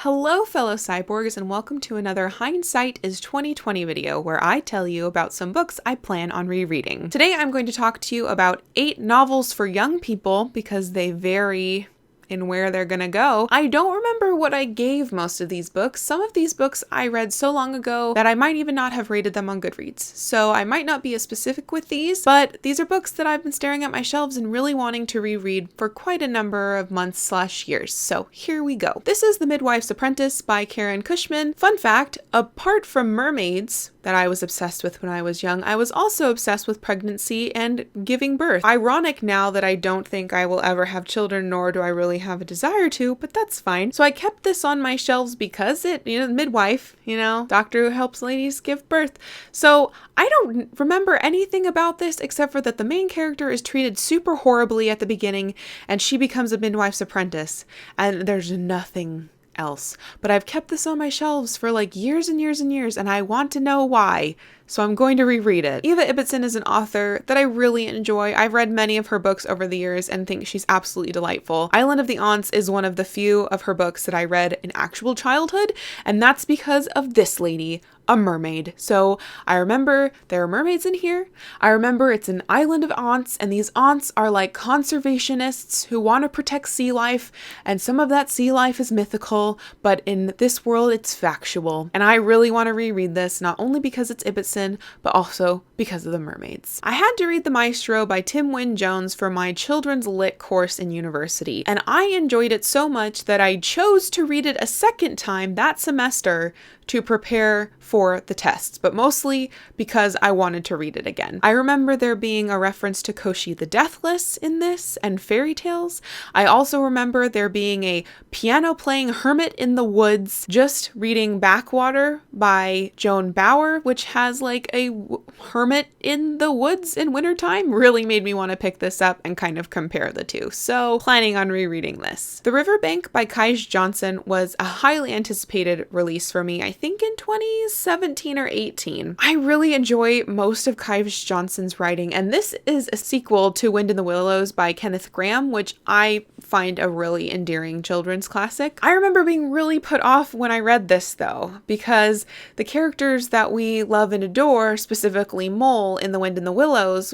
Hello fellow cyborgs and welcome to another Hindsight is 2020 video where I tell you about some books I plan on rereading. Today I'm going to talk to you about 8 novels for young people because they vary in where they're gonna go. I don't remember what I gave most of these books. Some of these books I read so long ago that I might even not have rated them on Goodreads. So I might not be as specific with these, but these are books that I've been staring at my shelves and really wanting to reread for quite a number of months/years. So here we go. This is The Midwife's Apprentice by Karen Cushman. Fun fact, apart from mermaids that I was obsessed with when I was young, I was also obsessed with pregnancy and giving birth. Ironic now that I don't think I will ever have children, nor do I really have a desire to, but that's fine. So I kept this on my shelves because midwife, doctor who helps ladies give birth. So I don't remember anything about this except for that the main character is treated super horribly at the beginning and she becomes a midwife's apprentice, and there's nothing else. But I've kept this on my shelves for like years and years and years, and I want to know why. So I'm going to reread it. Eva Ibbotson is an author that I really enjoy. I've read many of her books over the years and think she's absolutely delightful. Island of the Aunts is one of the few of her books that I read in actual childhood, and that's because of this lady, a mermaid. So I remember there are mermaids in here. I remember it's an island of aunts, and these aunts are like conservationists who want to protect sea life, and some of that sea life is mythical, but in this world it's factual. And I really want to reread this, not only because it's Ibbotson, but also because of the mermaids. I had to read The Maestro by Tim Wynne-Jones for my children's lit course in university, and I enjoyed it so much that I chose to read it a second time that semester to prepare for the tests, but mostly because I wanted to read it again. I remember there being a reference to Koshi the Deathless in this and fairy tales. I also remember there being a piano-playing hermit in the woods. Just reading Backwater by Joan Bauer, which has like a hermit in the woods in wintertime, really made me want to pick this up and kind of compare the two. So planning on rereading this. The Riverbank by Kij Johnson was a highly anticipated release for me, I think in 2017 or 18. I really enjoy most of Kij Johnson's writing, and this is a sequel to Wind in the Willows by Kenneth Grahame, which I find a really endearing children's classic. I remember being really put off when I read this though, because the characters that we love and adore, specifically Mole in the Wind in the Willows,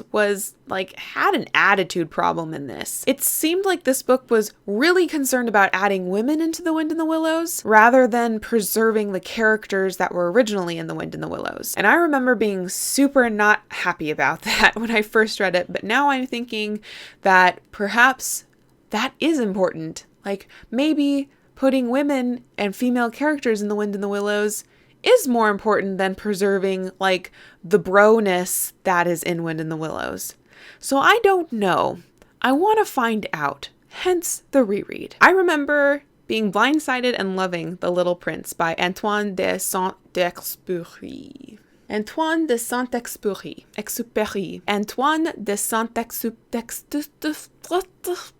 had an attitude problem in this. It seemed like this book was really concerned about adding women into the Wind in the Willows rather than preserving the characters that were originally in the Wind in the Willows. And I remember being super not happy about that when I first read it, but now I'm thinking that perhaps that is important. Like maybe putting women and female characters in the Wind in the Willows is more important than preserving like the bro-ness that is in Wind in the Willows. So I don't know. I want to find out. Hence the reread. I remember being blindsided and loving The Little Prince by Antoine de Saint-Exupéry. Antoine de Saint-Exupéry. Antoine de Saint-Exupéry.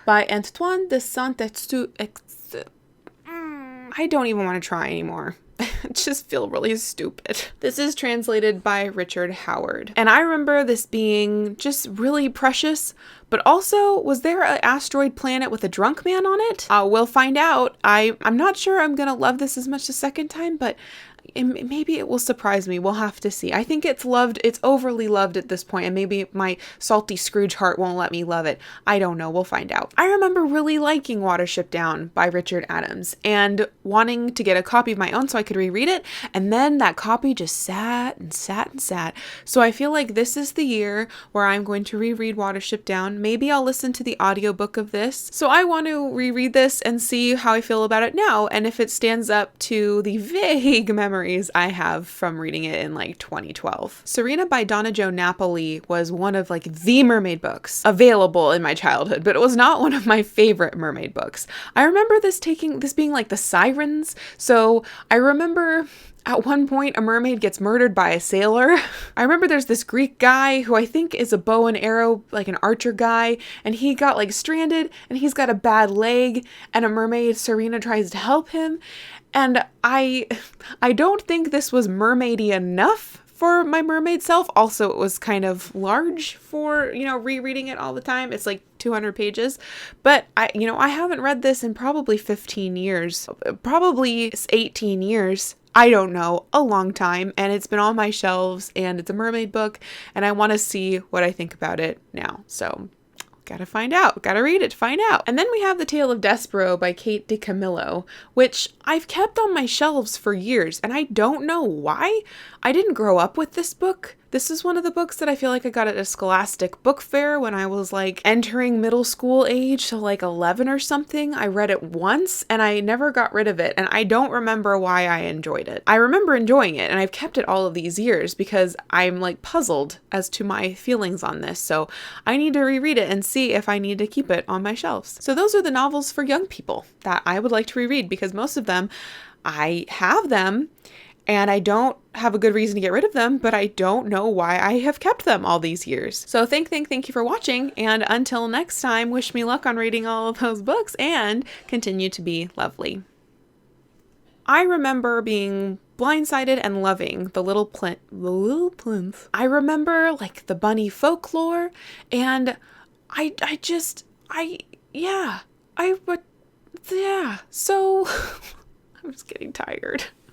By Antoine de Saint-Exupéry. I don't even want to try anymore. I just feel really stupid. This is translated by Richard Howard. And I remember this being just really precious, but also, was there an asteroid planet with a drunk man on it? We'll find out. I'm not sure I'm gonna love this as much the second time, but maybe it will surprise me. We'll have to see. I think it's overly loved at this point, and maybe my salty Scrooge heart won't let me love it. I don't know. We'll find out. I remember really liking Watership Down by Richard Adams and wanting to get a copy of my own so I could reread it, and then that copy just sat and sat and sat. So I feel like this is the year where I'm going to reread Watership Down. Maybe I'll listen to the audiobook of this. So I want to reread this and see how I feel about it now, and if it stands up to the vague memories I have from reading it in like 2012. Sarena by Donna Jo Napoli was one of like the mermaid books available in my childhood, but it was not one of my favorite mermaid books. I remember this being like the Sirens. So I remember at one point a mermaid gets murdered by a sailor. I remember there's this Greek guy who I think is a bow and arrow, like an archer guy, and he got like stranded and he's got a bad leg, and a mermaid, Sarena, tries to help him. And I don't think this was mermaidy enough for my mermaid self. Also, it was kind of large for, rereading it all the time. It's like 200 pages, but I haven't read this in probably 15 years, probably 18 years. I don't know, a long time, and it's been on my shelves, and it's a mermaid book, and I want to see what I think about it now. So gotta find out, gotta read it to find out. And then we have The Tale of Despereaux by Kate DiCamillo, which I've kept on my shelves for years, and I don't know why. I didn't grow up with this book. This is one of the books that I feel like I got at a Scholastic book fair when I was like entering middle school age, so like 11 or something. I read it once and I never got rid of it, and I don't remember why I enjoyed it. I remember enjoying it, and I've kept it all of these years because I'm like puzzled as to my feelings on this, so I need to reread it and see if I need to keep it on my shelves. So those are the novels for young people that I would like to reread, because most of them, I have them, and I don't have a good reason to get rid of them, but I don't know why I have kept them all these years. So thank you for watching, and until next time, wish me luck on reading all of those books, and continue to be lovely. I remember being blindsided and loving The Little Prince. I remember like the bunny folklore, and so I'm just getting tired.